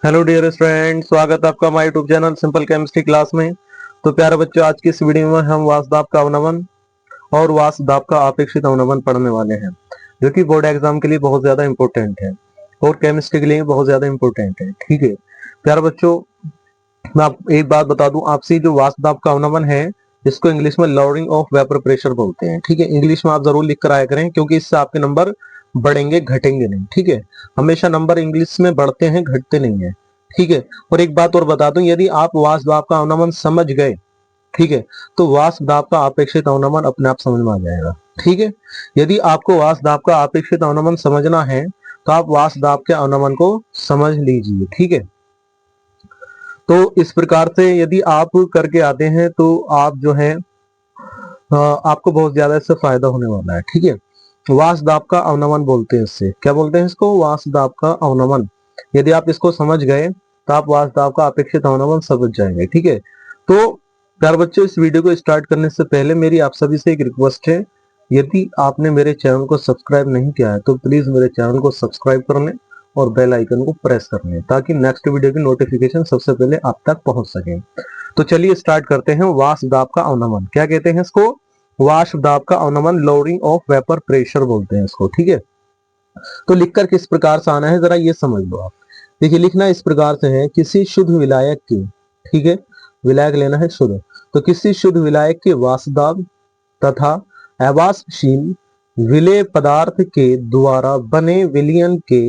Hello dear student, स्वागत है आपका हमारे YouTube channel simple chemistry class में। तो प्यारे बच्चों, आज की इस वीडियो में हम वासदाब का अवनमन और वासदाब का अपेक्षित अवनमन पढ़ने वाले हैं, जो कि बोर्ड एग्जाम के लिए बहुत ज्यादा इंपॉर्टेंट है और केमिस्ट्री के लिए बहुत ज्यादा इंपॉर्टेंट है। ठीक है प्यारे बच्चों, मैं आप एक बात बता दूं आपसे, जो वासदाब का अवनमन है इसको इंग्लिश में लॉवरिंग ऑफ वेपर प्रेशर बोलते हैं। ठीक है, इंग्लिश में आप जरूर लिख कर आया करें, क्योंकि इससे आपके नंबर बढ़ेंगे घटेंगे नहीं। ठीक है, हमेशा नंबर इंग्लिश में बढ़ते हैं, घटते नहीं है। ठीक है, और एक बात और बता दूं, यदि आप वासदाब का अवनमन समझ गए, ठीक है, तो वासदाब का अपेक्षित अवनमन अपने आप समझ में आ जाएगा। ठीक है, यदि आपको वासदाब का अपेक्षित अवनमन समझना है तो आप वासदाब के अवनमन को समझ लीजिए। ठीक है, तो इस प्रकार से यदि आप करके आते हैं तो आप जो है आपको बहुत ज्यादा इससे फायदा होने वाला है। ठीक है, वासदाब का अवनमन बोलते हैं, इससे क्या बोलते हैं, इसको वासदाब का अवनमन। यदि आप इसको समझ गए तो आप वासदाब का अपेक्षित अवनमन समझ जाएंगे। ठीक है, तो प्यारे बच्चों, इस वीडियो को स्टार्ट करने से पहले मेरी आप सभी से एक रिक्वेस्ट है, यदि आपने मेरे चैनल को सब्सक्राइब नहीं किया है तो प्लीज मेरे चैनल को सब्सक्राइब कर लें और बेल आइकन को प्रेस कर लें, ताकि नेक्स्ट वीडियो की नोटिफिकेशन सबसे पहले आप तक पहुंच सके। तो चलिए स्टार्ट करते हैं। वासदाब का अवनमन क्या कहते हैं इसको? वासदाब का अवनमन लोअरिंग ऑफ वेपर प्रेशर बोलते हैं इसको। ठीक है, तो लिखकर किस प्रकार से आना है जरा ये समझ लो आप। देखिए, लिखना इस प्रकार से है, किसी शुद्ध विलायक की, ठीक है, विलायक लेना है शुद्ध, तो किसी शुद्ध विलायक के वासदाब तथा अवासशील विलेय पदार्थ के द्वारा बने विलयन के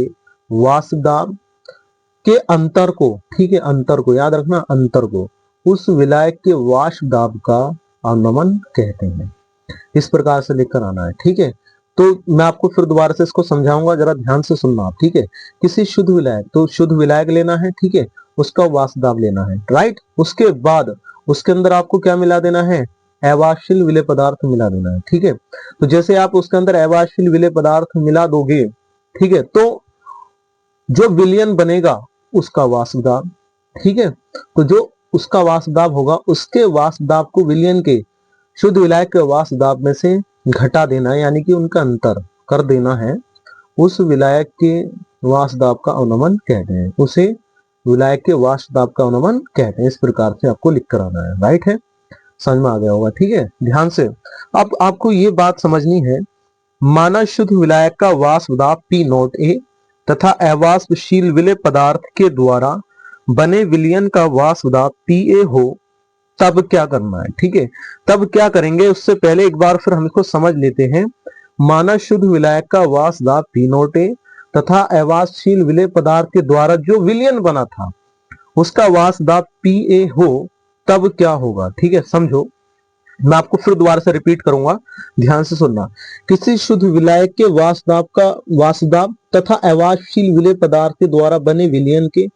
वासदाब के अंतर को, ठीक है, अंतर को याद रखना, अंतर को उस विलायक के वासदाब का अवनमन कहते हैं। इस प्रकार से लिखकर आना है। ठीक है, तो मैं आपको फिर दोबारा से इसको समझाऊंगा, जरा ध्यान से सुनना आप। ठीक है, किसी शुद्ध विलायक, तो शुद्ध विलायक लेना है, ठीक है, उसका वासदाब लेना है, राइट। उसके बाद उसके अंदर आपको क्या मिला देना है? अवासशील विलेय पदार्थ मिला देना है। ठीक है, तो जैसे आप उसके अंदर अवासशील विलेय पदार्थ मिला दोगे, ठीक है, तो जो विलयन बनेगा उसका वासदाब, ठीक है, तो जो उसका वासदाब होगा उसके वासदाब को विलयन के शुद्ध विलायक के वासदाब में से घटा देना है, यानी कि उनका अंतर कर देना है। उस विलायक के वासदाब का अवनमन कहते हैं, उसे विलायक के वासदाब का अवनमन कहते हैं। इस प्रकार से आपको लिख कर आना है, राइट है, समझ में आ गया होगा। ठीक है, ध्यान से अब आपको ये बात समझनी है, माना शुद्ध विलायक का वासदाब पी नोट ए तथा अवासशील विलेय पदार्थ के द्वारा बने विलयन का वासदाब पी ए हो, तब क्या करना है? ठीक है, तब क्या करेंगे उससे पहले एक बार फिर हम इसको समझ लेते हैं। माना शुद्ध विलायक का वासदाब पी नोट ए तथा अवासशील विलेय पदार्थ के द्वारा जो विलयन बना था उसका वासदाब पी ए हो, तब क्या होगा? ठीक है, समझो, मैं आपको फिर दोबारा से रिपीट करूंगा, ध्यान से सुनना। किसी शुद्ध विलायक के वासदाब का वासदाब तथा अवासशील विलेय पदार्थ के द्वारा बने विलयन के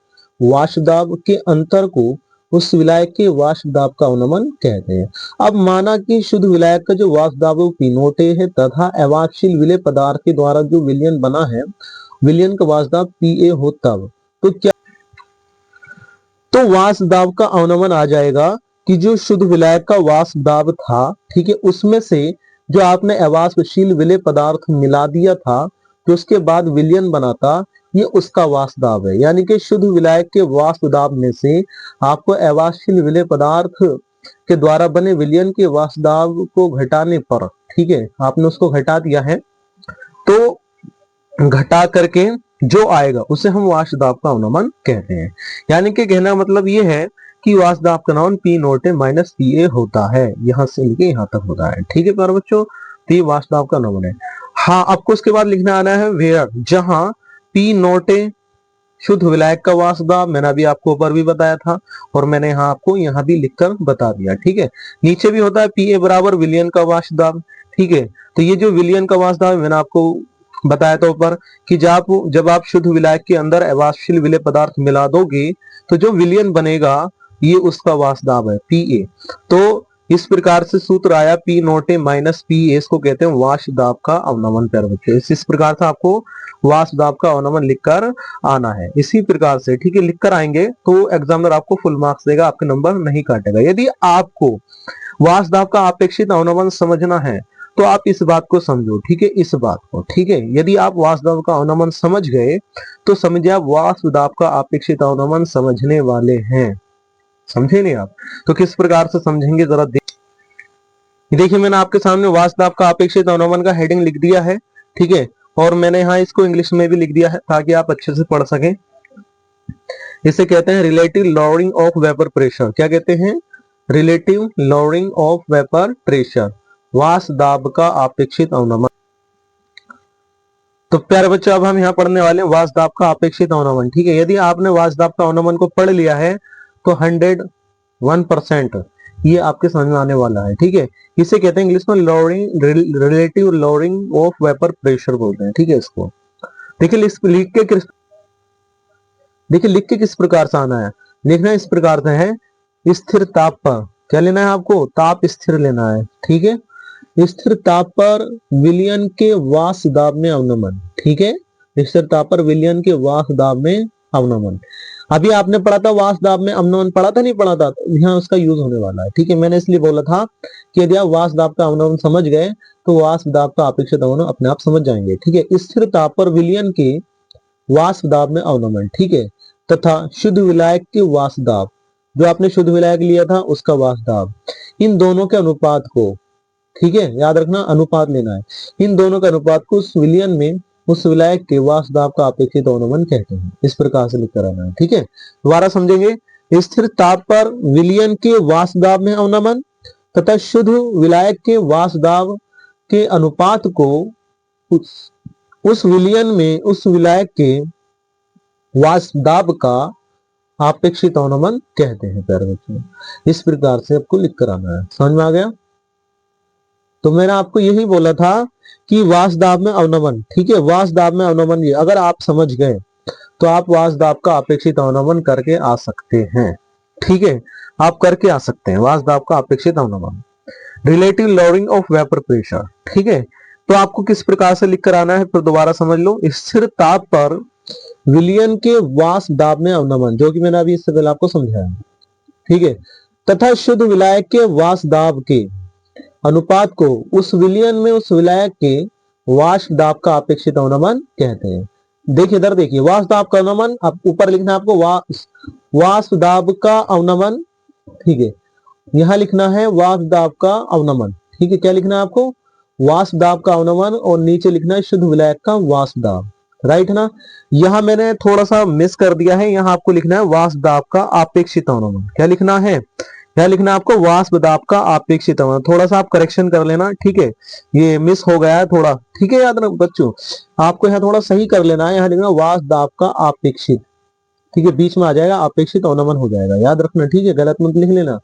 वासदाब के अंतर को उस विलायक के वासदाब का अवनमन कहते हैं। अब माना कि शुद्ध विलायक का जो वासदाब है पीनोटे है तथा अवासशील विलेय पदार्थ के द्वारा जो विलयन बना है, विलयन का वासदाब पी ए हो, तब तो क्या, तो वासदाब का अवनमन आ जाएगा कि जो शुद्ध विलायक का वासदाब था, ठीक है, उसमें से जो आपने अवासशील विलेय पदार्थ मिला दिया था, तो उसके बाद विलयन बना था, ये उसका वासदाब है। यानी कि शुद्ध विलायक के वासदाब में से आपको अवासशील विलेय पदार्थ के द्वारा बने विलयन के वासदाब को घटाने पर, ठीक है, आपने उसको घटा दिया है, तो घटा करके जो आएगा उसे हम वासदाब का अवनमन कहते हैं। यानी कि कहना मतलब ये है कि वासदाब का नाम पी नोट माइनस पी ए होता है, यहां से लेके यहां तक होता है। ठीक है प्यारे बच्चों, तो ये वासदाब का अवनमन है। हाँ, आपको उसके बाद लिखना आना है वेयर, जहां पी नोट शुद्ध विलायक का वासदाब, मैंने अभी आपको ऊपर भी बताया था और मैंने यहाँ आपको यहाँ भी लिखकर बता दिया। ठीक है, नीचे भी होता है पी ए बराबर विलयन का वासदाब। ठीक है, तो ये जो विलयन का वासदाब है मैंने आपको बताया था ऊपर कि जब आप शुद्ध विलायक के अंदर अवासशील विलेय पदार्थ मिला दोगे तो जो विलयन बनेगा ये उसका वासदाब है पी ए। तो इस प्रकार से सूत्र आया P nought A minus P ए, इसको कहते हैं वासदाब का अवनमन। प्यारे बच्चों, इस प्रकार से आपको वासदाब का अवनमन लिखकर आना है, इसी प्रकार से। ठीक है, लिखकर आएंगे तो एग्जामिनर आपको फुल मार्क्स देगा, आपके नंबर नहीं काटेगा। यदि आपको वासदाब का अपेक्षित अवनमन समझना है तो आप इस बात को समझो, ठीक है, इस बात को, ठीक है। यदि आप वाष्प दाब का अवनमन समझ गए तो समझिए आप वाष्प दाब का अपेक्षित अवनमन समझने वाले हैं। समझे नहीं आप? तो किस प्रकार से समझेंगे जरा देखिए, मैंने आपके सामने वाष्प दाब का अपेक्षित अवनमन का हेडिंग लिख दिया है, ठीक है, और मैंने यहाँ इसको इंग्लिश में भी लिख दिया है ताकि आप अच्छे से पढ़ सकें। इसे कहते हैं relative lowering of vapour pressure. क्या कहते हैं? Relative lowering of vapour pressure, वाष्प दाब का अपेक्षित अवनमन। तो प्यारे बच्चों, अब हम यहाँ पढ़ने वाले हैं वाष्प दाब का अपेक्षित अवनमन, ठीक है। यदि आपने वाष्प दाब का अवनमन को पढ़ लिया है तो 101% ये आपके समझ में आने वाला है, ठीक है। इसे कहते हैं इंग्लिश में lowering, relative lowering of vapour pressure बोलते हैं, ठीक है। इसको देखिए लिख के किस प्रकार से आना है, लिखना इस प्रकार से है, स्थिर ताप पर क्या लेना है आपको? ताप स्थिर लेना है, ठीक है। स्थिर ताप पर विलयन के वाष्प दाब में अवनमन, ठीक है। स्थिर ताप पर विलयन के वाष्प दाब में अवनमन। अभी आपने पढ़ा था वाष्प दाब में अवनमन, पढ़ा था नहीं पढ़ा था? यहाँ उसका यूज होने वाला है, ठीक है। मैंने इसलिए बोला था कि यदि आप वाष्प दाब का अवनमन समझ गए तो वाष्प दाब का अपेक्षित अवनमन अपने आप समझ जाएंगे, ठीक है। स्थिर ताप पर विलयन के वाष्प दाब में अवनमन, ठीक है, तथा शुद्ध विलायक के वाष्प दाब, जो आपने शुद्ध विलायक लिया था उसका वाष्प दाब, इन दोनों के अनुपात को, ठीक है, याद रखना अनुपात लेना है, इन दोनों के अनुपात को उस विलयन में उस विलायक के वाष्प दाब का अपेक्षित अवनमन कहते हैं। इस प्रकार से लिख कर आना है, ठीक है। दोबारा समझेंगे, स्थिर ताप पर विलयन के वाष्प दाब में अवनमन तथा शुद्ध विलायक के वाष्प दाब के अनुपात को उस विलयन में उस विलायक के वाष्प दाब का अपेक्षित अवनमन कहते हैं प्यारे बच्चों। इस प्रकार से आपको लिख कर आना है। समझ में आ गया? तो मैंने आपको यही बोला था कि वाष्प दाब में अवनमन, ठीक है, वाष्प दाब में अवनमन, ये अगर आप समझ गए तो आप वाष्प दाब का अपेक्षित अवनमन करके आ सकते हैं, ठीक है। आप करके आ सकते हैं वाष्प दाब का अपेक्षित अवनमन। Relative lowering of vapour pressure, ठीक है। तो आपको किस प्रकार से लिख कर आना है फिर दोबारा समझ लो। स्थिर ताप पर विलयन के वाष्प दाब में अवनमन, जो कि मैंने अभी इससे पहले आपको समझाया, ठीक है, तथा शुद्ध विलायक के वाष्प दाब के अनुपात को उस विलयन में उस विलायक के वाष्प दाब का अपेक्षित अवनमन कहते हैं। देखिए इधर देखिए, वाष्प दाब का अवनमन, अब ऊपर लिखना है आपको वाष्प दाब का अवनमन, ठीक है। यहां लिखना है वाष्प दाब का अवनमन, ठीक है। क्या लिखना है आपको? वाष्प दाब का अवनमन, और नीचे लिखना है शुद्ध विलायक का वाष्प दाब, राइट ना। यहां मैंने थोड़ा सा मिस कर दिया है, यहां आपको लिखना है वाष्प दाब का अपेक्षित अवनमन। क्या लिखना है? क्या लिखना है आपको? वाष्प दाब का अपेक्षित अवनमन। थोड़ा सा आप करेक्शन कर लेना, ठीक है, ये मिस हो गया है थोड़ा, ठीक है। याद रख बच्चों, आपको यहाँ थोड़ा सही कर लेना है, यहाँ लिखना वाष्प दाब का अपेक्षित, ठीक है, बीच में आ जाएगा अपेक्षित अवनमन हो जाएगा, याद रखना, ठीक है, गलत मत लिख लेना।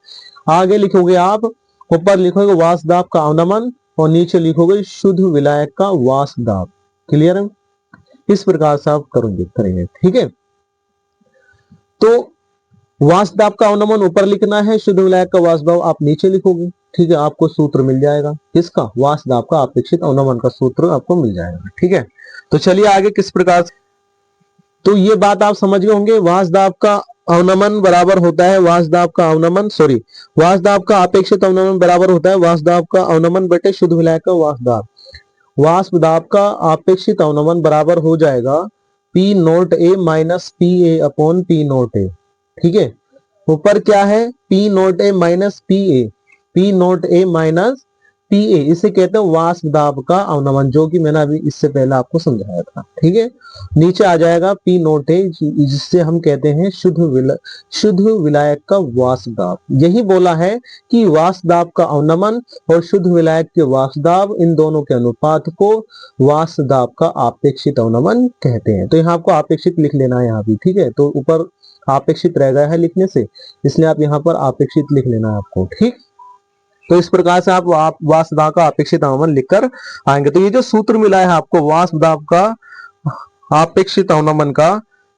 आगे लिखोगे आप, ऊपर लिखोगे वाष्प दाब का अवनमन और नीचे लिखोगे शुद्ध विलायक का वाष्प दाब। क्लियर है? इस प्रकार से आप करेंगे, ठीक है। तो वाष्प दाब का अवनमन ऊपर लिखना है, शुद्ध विलायक का वाष्प दाब आप नीचे लिखोगे, ठीक है। आपको सूत्र मिल जाएगा किसका? वाष्प दाब का अपेक्षित अवनमन का सूत्र आपको मिल जाएगा, ठीक है। तो चलिए आगे किस प्रकार से, तो ये बात आप समझ गए होंगे, वाष्प दाब का अवनमन बराबर होता है वाष्प दाब का अवनमन, सॉरी, वाष्प दाब का अपेक्षित अवनमन बराबर होता है वाष्प दाब का अवनमन बटे शुद्ध विलायक का वाष्प दाब। वाष्प दाब का अपेक्षित अवनमन बराबर हो जाएगा P nought A minus P A upon P nought A, ठीक है। ऊपर क्या है? P nought A minus P A, P nought A minus P A, इसे कहते हैं वाष्प दाब का अवनमन, जो कि मैंने अभी इससे पहले आपको समझाया था, ठीक है। नीचे आ जाएगा पी नोट ए, जिससे हम कहते हैं शुद्ध विलायक का वाष्प दाब। यही बोला है कि वाष्प दाब का अवनमन और शुद्ध विलायक के वाष्प दाब, इन दोनों के अनुपात को वाष्प दाब का अपेक्षित अवनमन कहते हैं। तो यहाँ आपको अपेक्षित लिख लेना है यहाँ भी, ठीक है। तो ऊपर अपेक्षित रह गया है लिखने से, इसलिए आप यहाँ पर अपेक्षित लिख लेना है आपको, ठीक। तो इस प्रकार से आप वाष्प दाब का अपेक्षित अवनमन लिखकर आएंगे। तो ये जो सूत्र मिला है आपको वाष्प दाब का अपेक्षित अवनमन का,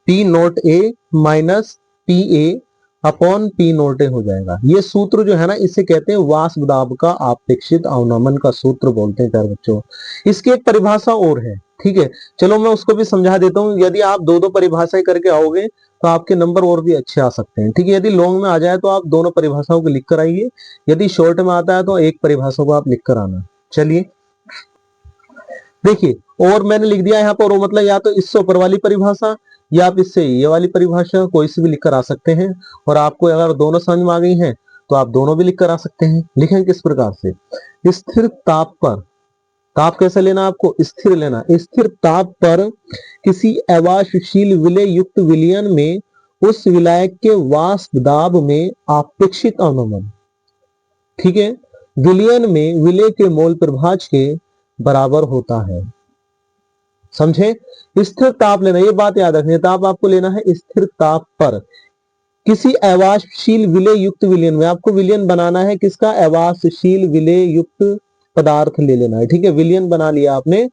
P nought A minus P A upon P nought A हो जाएगा। ये सूत्र जो है ना, इसे कहते हैं वाष्प दाब का अपेक्षित अवनमन का सूत्र बोलते हैं प्यारे बच्चों। इसकी एक परिभाषा और है, ठीक है, चलो मैं उसको भी समझा देता हूँ। यदि आप दो दो परिभाषाएं करके आओगे तो आपके नंबर और भी अच्छे आ सकते हैं, ठीक है। यदि लॉन्ग में आ जाए तो आप दोनों परिभाषाओं को लिख कर आइए, यदि शॉर्ट में आता है तो एक परिभाषा को आप लिख कर आना। चलिए देखिए, और मैंने लिख दिया यहाँ पर, और मतलब या तो इससे ऊपर वाली परिभाषा या आप इससे ये वाली परिभाषा कोई सी भी लिख कर आ सकते हैं। और आपको अगर दोनों समझ में आ गई हैं तो आप दोनों भी लिख कर आ सकते हैं। लिखें किस प्रकार से, स्थिर ताप पर, ताप कैसे लेना, आपको स्थिर लेना, स्थिर ताप पर किसी अवाशशील विलय युक्त विलयन में उस विलायक के वाष्प दाब में आपेक्षित अवनमन, ठीक है, विलयन में विलय के मोल प्रभाज के बराबर होता है। समझे, स्थिर ताप लेना, ये बात याद रखनी है, ताप आपको लेना है स्थिर ताप पर किसी अवाशशील विलय युक्त विलयन में, आपको विलयन बनाना है किसका, अवाशशील विलय युक्त पदार्थ ले लेना है, ठीक है, विलयन बना लिया आपने,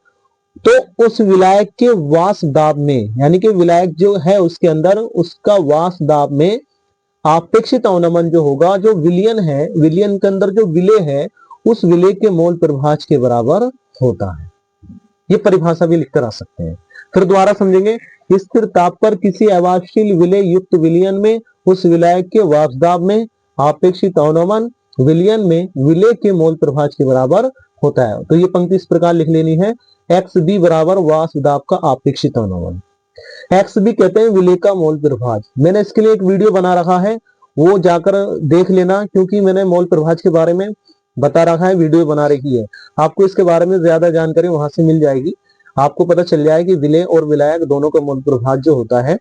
तो उस विलायक के वाष्प दाब में, यानी कि विलायक जो है उसके अंदर उसका वाष्प दाब में आपेक्षित अवनमन जो होगा, जो विलयन है, विलयन के अंदर जो विलय है उस विलय के मोल प्रभाज के बराबर होता है। ये परिभाषा भी लिखकर आ सकते हैं। फिर दोबारा समझेंगे, स्थिर ताप पर किसी अवाशशील विलय युक्त विलयन में उस विलायक के वाष्प दाब में आपेक्षित अवनमन विलयन में विलय के मोल प्रभाज के बराबर होता है। तो ये पंक्ति इस प्रकार लिख लेनी है, एक्स बी बराबर वाष्प दाब का आपेक्षित अवनमन। एक्स बी कहते हैं विलय का मोल प्रभाज। मैंने इसके लिए एक वीडियो बना रखा है, वो जाकर देख लेना, क्योंकि मैंने मोल प्रभाज के बारे में बता रखा है, वीडियो बना रखी है। आपको इसके बारे में ज्यादा जानकारी वहां से मिल जाएगी, आपको पता चल जाएगा कि विलय और विलायक दोनों का मोल प्रभाज जो होता है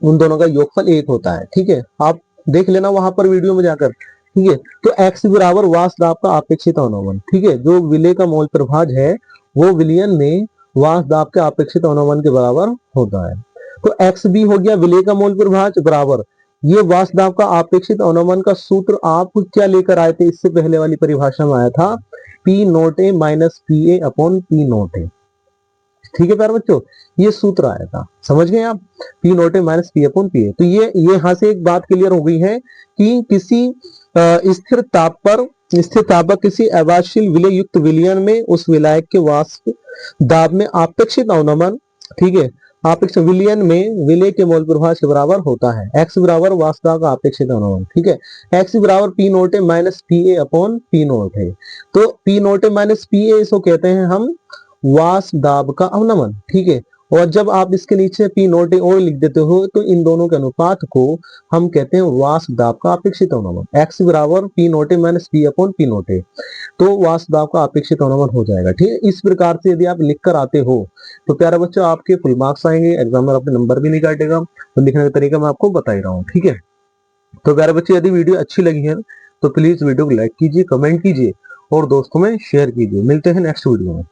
उन दोनों का योगफल एक होता है, ठीक है, आप देख लेना वहां पर वीडियो में जाकर, ठीक है। तो एक्स बराबर वाष्प दाब का अपेक्षित अवनमन, ठीक है, जो विलय का मोल प्रभाज है वो विलयन में वाष्प दाब के अपेक्षित अवनमन के बराबर होता है। तो एक्स बी हो गया विलय का मोल प्रभाज बराबर ये वाष्प दाब का अपेक्षित अवनमन का सूत्र आप क्या लेकर आए थे, इससे पहले वाली परिभाषा में आया था P nought A minus P A upon P nought A, ठीक है प्यारे बच्चों, ये सूत्र आया था, समझ गए आप, P nought A minus P upon P A. तो ये यहां से एक बात क्लियर हो गई है कि किसी स्थिर ताप पर किसी अवाशशील विलय युक्त विलयन में उस विलायक के वाष्प दाब में अपेक्षित अवनमन, ठीक है, अपेक्षित विलयन में विलय के मोल प्रभाज के बराबर होता है। एक्स बराबर वाष्प दाब का अपेक्षित अवनमन, ठीक है, एक्स बराबर P nought A minus P A upon P note है। तो P nought A minus P ए इसको कहते हैं हम वाष्प दाब का अवनमन, ठीक है। और जब आप इसके नीचे पी नोट ए और लिख देते हो तो इन दोनों के अनुपात को हम कहते हैं वाष्प दाब का अपेक्षित अवनमन। एक्स बराबर P nought A minus P upon P nought A, तो वाष्प दाब का अपेक्षित अवनमन हो जाएगा, ठीक है। इस प्रकार से यदि आप लिख कर आते हो तो प्यारे बच्चों आपके फुल मार्क्स आएंगे, एग्जाम में अपने नंबर भी नहीं काटेगा। तो लिखने का तरीका मैं आपको बता ही रहा हूँ, ठीक है। तो प्यारे बच्चे यदि वीडियो अच्छी लगी है तो प्लीज वीडियो को लाइक कीजिए, कमेंट कीजिए और दोस्तों में शेयर कीजिए। मिलते हैं नेक्स्ट वीडियो में।